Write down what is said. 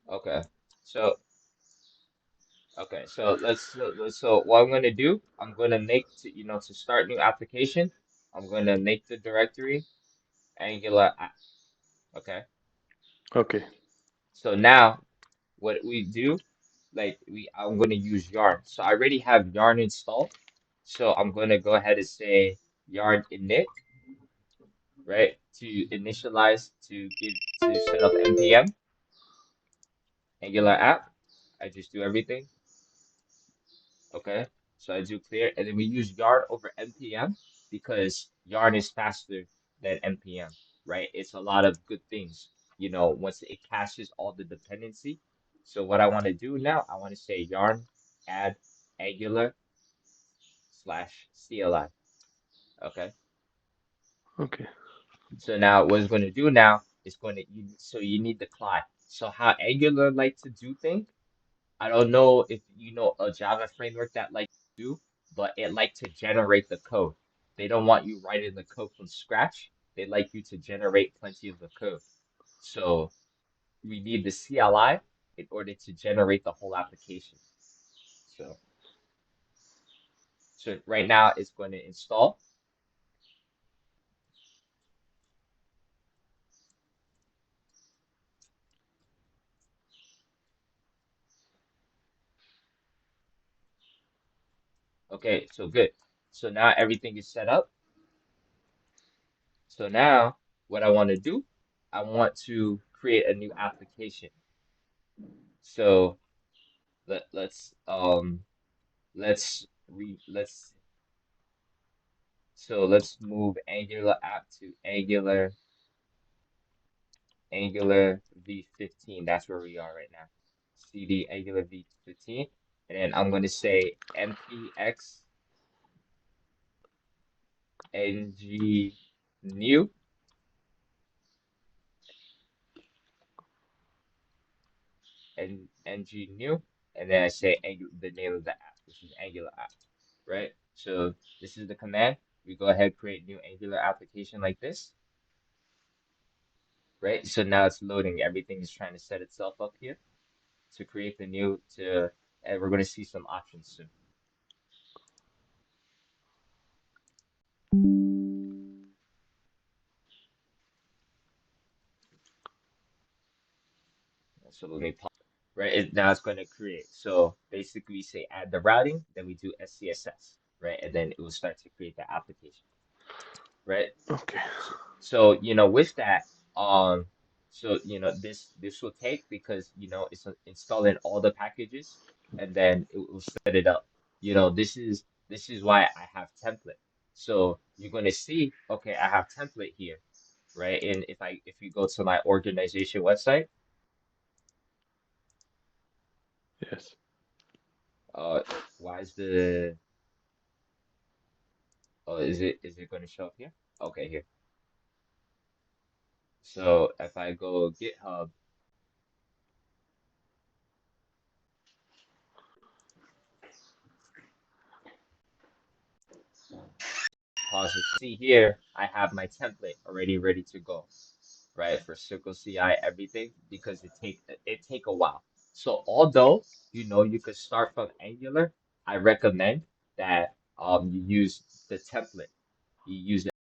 Okay. So so what I'm gonna do, I'm gonna make to to start new application, I'm gonna make the directory Angular app. Okay. Okay. So now what we do, like I'm gonna use Yarn. So I already have Yarn installed. So I'm gonna go ahead and say Yarn init, right? To initialize to set up npm Angular app. I just do everything. Okay. So I do clear, and then we use Yarn over npm because Yarn is faster than npm, right? It's a lot of good things, once it caches all the dependency. So what I want to do now, I want to say Yarn add Angular slash CLI. Okay. Okay. So now what it's going to do now is so you need the client. So how Angular like to do things, I don't know if you know a Java framework that like to do, but it like to generate the code. They don't want you writing the code from scratch. They like you to generate plenty of the code. So we need the CLI in order to generate the whole application. So so right now it's going to install. Okay, so good. So now everything is set up. So now what I want to do, I want to create a new application. So let's let's move Angular app to Angular v15. That's where we are right now. CD Angular v15, and then I'm going to say npx ng new and ng new, and then I say the name of the app, which is Angular app, right? So this is the command. We go ahead, create new Angular application like this, right? So now it's loading. Everything is trying to set itself up here to create the new and we're going to see some options soon. So let me pause, right? Now it's going to create. So basically, we say add the routing, then we do SCSS, right? And then it will start to create the application, right? Okay. So with that, um, so this will take because it's installing all the packages, and then it will set it up. This is why I have template. So you're gonna see, okay, I have template here, right? And if you go to my organization website, Yes. uh, why is the is it gonna show up here? Okay, here. So if I go GitHub, pause it. See here, I have my template already ready to go, right? For Circle CI, everything, because it take a while. So although you could start from Angular, I recommend that you use the template. You use